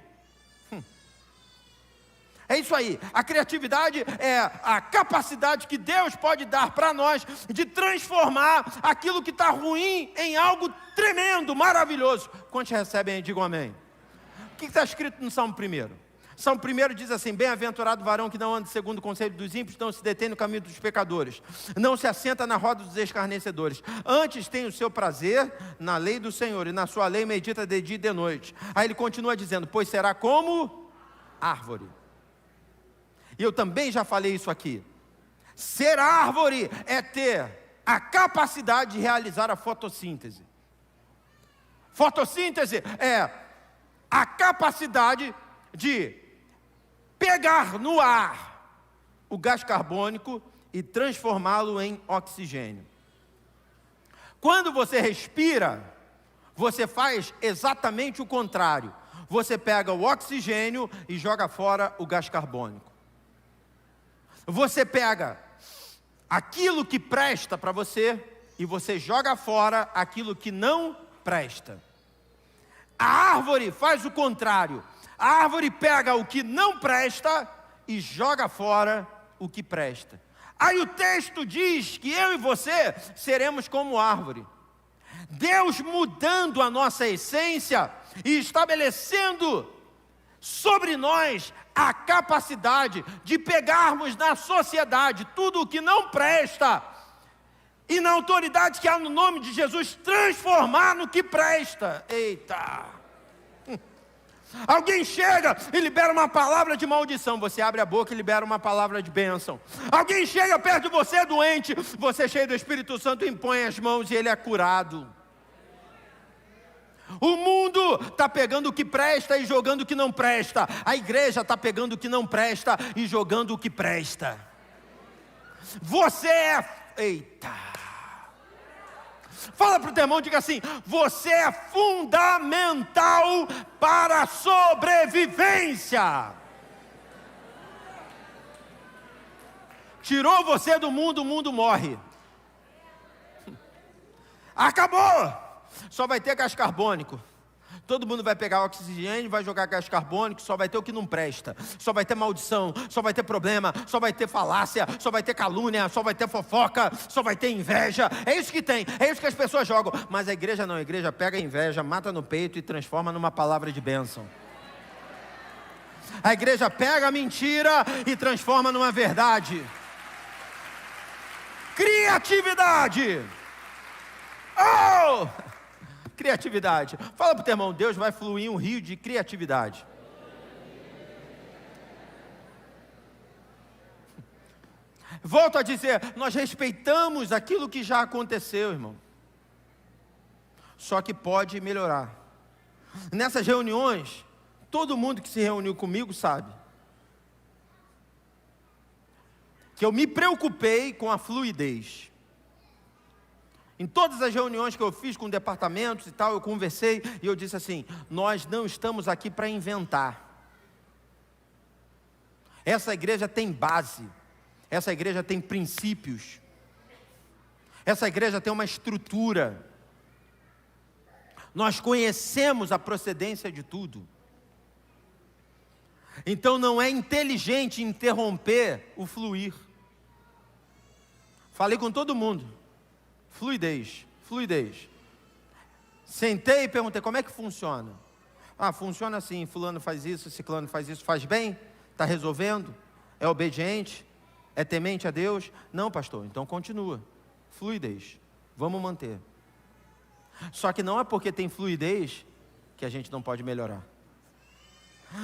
É isso aí, a criatividade é a capacidade que Deus pode dar para nós de transformar aquilo que está ruim em algo tremendo, maravilhoso. Quantos recebem aí, digam amém. O que está escrito no Salmo 1? Salmo 1 diz assim: bem-aventurado o varão que não anda segundo o conselho dos ímpios, não se detém no caminho dos pecadores, não se assenta na roda dos escarnecedores, antes tem o seu prazer na lei do Senhor, e na sua lei medita de dia e de noite. Aí ele continua dizendo: pois será como árvore. E eu também já falei isso aqui. Ser árvore é ter a capacidade de realizar a fotossíntese. Fotossíntese é a capacidade de pegar no ar o gás carbônico e transformá-lo em oxigênio. Quando você respira, você faz exatamente o contrário. Você pega o oxigênio e joga fora o gás carbônico. Você pega aquilo que presta para você e você joga fora aquilo que não presta. A árvore faz o contrário. A árvore pega o que não presta e joga fora o que presta. Aí o texto diz que eu e você seremos como árvore. Deus mudando a nossa essência e estabelecendo sobre nós a capacidade de pegarmos na sociedade tudo o que não presta e na autoridade que há no nome de Jesus transformar no que presta. Eita! Alguém chega e libera uma palavra de maldição, você abre a boca e libera uma palavra de bênção. Alguém chega perto de você doente, você cheio do Espírito Santo impõe as mãos e ele é curado. O mundo está pegando o que presta e jogando o que não presta. A igreja está pegando o que não presta e jogando o que presta. Você é... Eita! Fala para o teu irmão, diga assim: você é fundamental para a sobrevivência. Tirou você do mundo, o mundo morre. Acabou! Só vai ter gás carbônico. Todo mundo vai pegar oxigênio, vai jogar gás carbônico, só vai ter o que não presta. Só vai ter maldição, só vai ter problema, só vai ter falácia, só vai ter calúnia, só vai ter fofoca, só vai ter inveja. É isso que tem, é isso que as pessoas jogam. Mas a igreja não, a igreja pega a inveja, mata no peito e transforma numa palavra de bênção. A igreja pega a mentira e transforma numa verdade. Criatividade. Oh! Criatividade. Fala para o teu irmão, Deus vai fluir um rio de criatividade. Volto a dizer, nós respeitamos aquilo que já aconteceu, irmão. Só que pode melhorar. Nessas reuniões, todo mundo que se reuniu comigo sabe que eu me preocupei com a fluidez. Em todas as reuniões que eu fiz com departamentos e tal, eu conversei e eu disse assim: nós não estamos aqui para inventar. Essa igreja tem base, essa igreja tem princípios, essa igreja tem uma estrutura. Nós conhecemos a procedência de tudo. Então não é inteligente interromper o fluir. Falei com todo mundo. Fluidez, fluidez. Sentei e perguntei, como é que funciona? Ah, funciona assim, fulano faz isso, ciclano faz isso, faz bem? Está resolvendo? É obediente? É temente a Deus? Não, pastor, então continua. Fluidez, vamos manter. Só que não é porque tem fluidez que a gente não pode melhorar.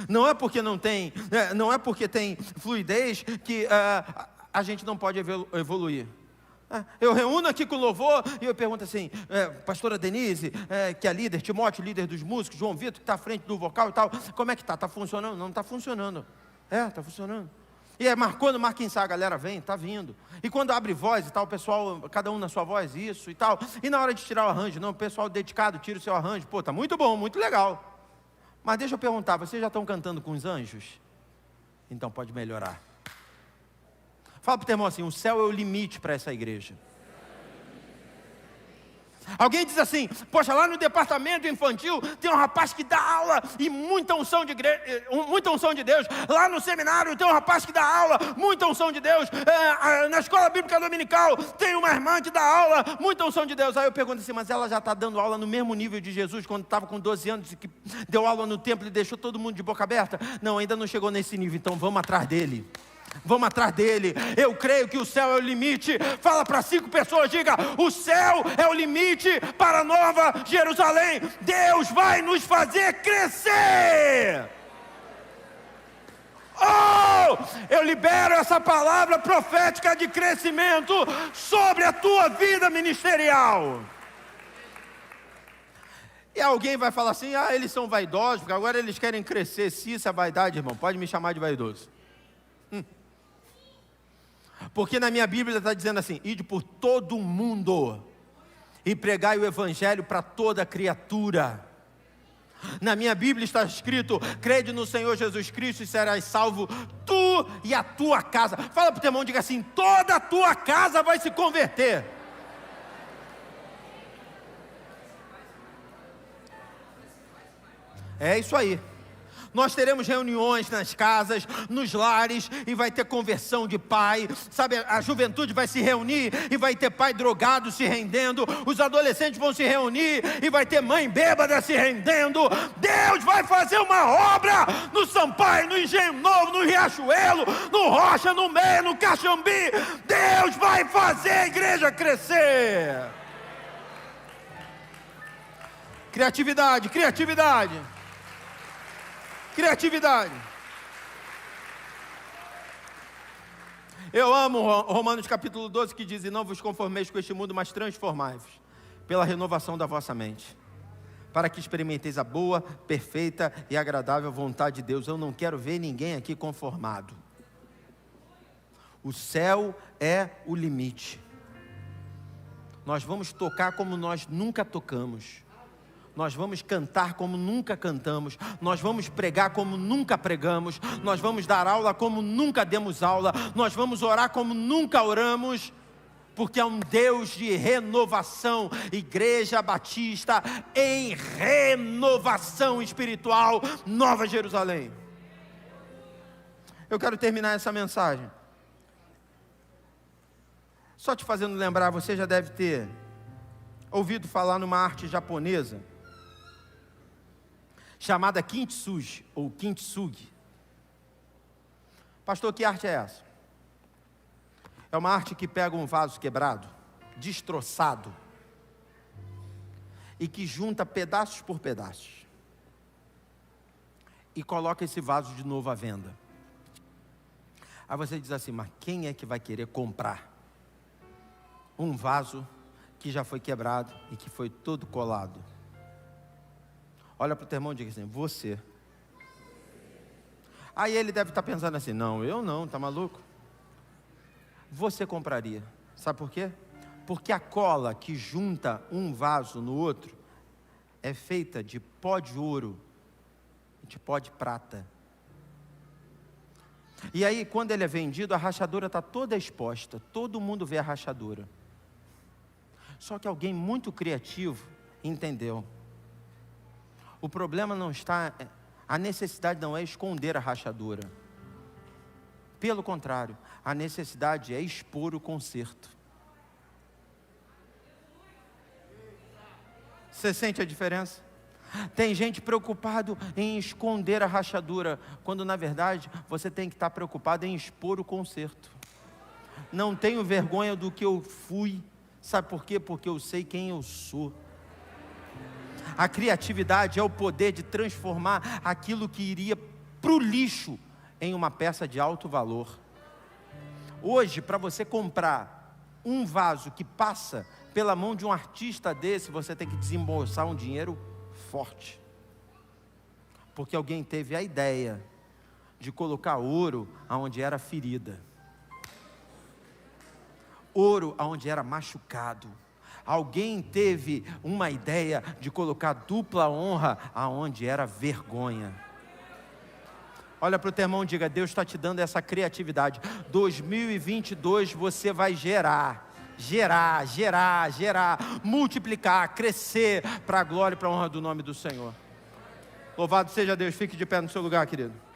Não é porque porque tem fluidez que a gente não pode evoluir. Eu reúno aqui com o louvor e eu pergunto assim, pastora Denise, que é líder, Timóteo, líder dos músicos, João Vitor, que está à frente do vocal e tal, como é que está? Está funcionando? Não está funcionando. Está funcionando. E aí, quando marca ensaio, a galera vem, está vindo. E quando abre voz e tal, o pessoal, cada um na sua voz, isso e tal. E na hora de tirar o arranjo, não, o pessoal dedicado tira o seu arranjo. Pô, tá muito bom, muito legal. Mas deixa eu perguntar, vocês já estão cantando com os anjos? Então pode melhorar. Fala para o teu irmão assim, o céu é o limite para essa igreja. Alguém diz assim, poxa, lá no departamento infantil tem um rapaz que dá aula e muita unção de Deus. Lá no seminário tem um rapaz que dá aula, muita unção de Deus. Na escola bíblica dominical tem uma irmã que dá aula, muita unção de Deus. Aí eu pergunto assim, mas ela já está dando aula no mesmo nível de Jesus quando estava com 12 anos e que deu aula no templo e deixou todo mundo de boca aberta? Não, ainda não chegou nesse nível, então vamos atrás dele. Vamos atrás dele. Eu creio que o céu é o limite. Fala para 5 pessoas, diga: o céu é o limite para a Nova Jerusalém. Deus vai nos fazer crescer. Oh, eu libero essa palavra profética de crescimento sobre a tua vida ministerial. E alguém vai falar assim, eles são vaidosos, porque agora eles querem crescer. Se isso é vaidade, irmão, pode me chamar de vaidoso. Porque na minha Bíblia está dizendo assim, ide por todo o mundo e pregai o evangelho para toda criatura. Na minha Bíblia está escrito, crede no Senhor Jesus Cristo e serás salvo, tu e a tua casa. Fala para o teu irmão, diga assim, toda a tua casa vai se converter. É isso aí. Nós teremos reuniões nas casas, nos lares, e vai ter conversão de pai, sabe, a juventude vai se reunir, e vai ter pai drogado se rendendo, os adolescentes vão se reunir, e vai ter mãe bêbada se rendendo. Deus vai fazer uma obra no Sampaio, no Engenho Novo, no Riachuelo, no Rocha, no Meio, no Caxambi. Deus vai fazer a igreja crescer. Criatividade, criatividade. Criatividade. Eu amo Romanos capítulo 12, que diz, e não vos conformeis com este mundo, mas transformai-vos pela renovação da vossa mente, para que experimenteis a boa, perfeita e agradável vontade de Deus. Eu não quero ver ninguém aqui conformado. O céu é o limite. Nós vamos tocar como nós nunca tocamos. Nós vamos cantar como nunca cantamos, nós vamos pregar como nunca pregamos, nós vamos dar aula como nunca demos aula, nós vamos orar como nunca oramos, porque é um Deus de renovação. Igreja Batista em renovação espiritual, Nova Jerusalém. Eu quero terminar essa mensagem só te fazendo lembrar, você já deve ter ouvido falar numa arte japonesa chamada kintsugi, ou kintsugi. Pastor, que arte é essa? É uma arte que pega um vaso quebrado, destroçado, e que junta pedaços por pedaços, e coloca esse vaso de novo à venda. Aí você diz assim, mas quem é que vai querer comprar um vaso que já foi quebrado e que foi todo colado? Olha para o teu irmão e diga assim, você. Aí ele deve estar pensando assim, não, eu não, tá maluco? Você compraria, sabe por quê? Porque a cola que junta um vaso no outro é feita de pó de ouro e de pó de prata. E aí quando ele é vendido, a rachadura está toda exposta, todo mundo vê a rachadura. Só que alguém muito criativo entendeu. O problema não está, a necessidade não é esconder a rachadura. Pelo contrário, a necessidade é expor o conserto. Você sente a diferença? Tem gente preocupado em esconder a rachadura, quando na verdade você tem que estar preocupado em expor o conserto. Não tenho vergonha do que eu fui, sabe por quê? Porque eu sei quem eu sou. A criatividade é o poder de transformar aquilo que iria para o lixo em uma peça de alto valor. Hoje, para você comprar um vaso que passa pela mão de um artista desse, você tem que desembolsar um dinheiro forte. Porque alguém teve a ideia de colocar ouro aonde era ferida, ouro aonde era machucado. Alguém teve uma ideia de colocar dupla honra aonde era vergonha. Olha para o teu irmão e diga: Deus está te dando essa criatividade. 2022 você vai gerar, multiplicar, crescer para a glória e para a honra do nome do Senhor. Louvado seja Deus. Fique de pé no seu lugar, querido.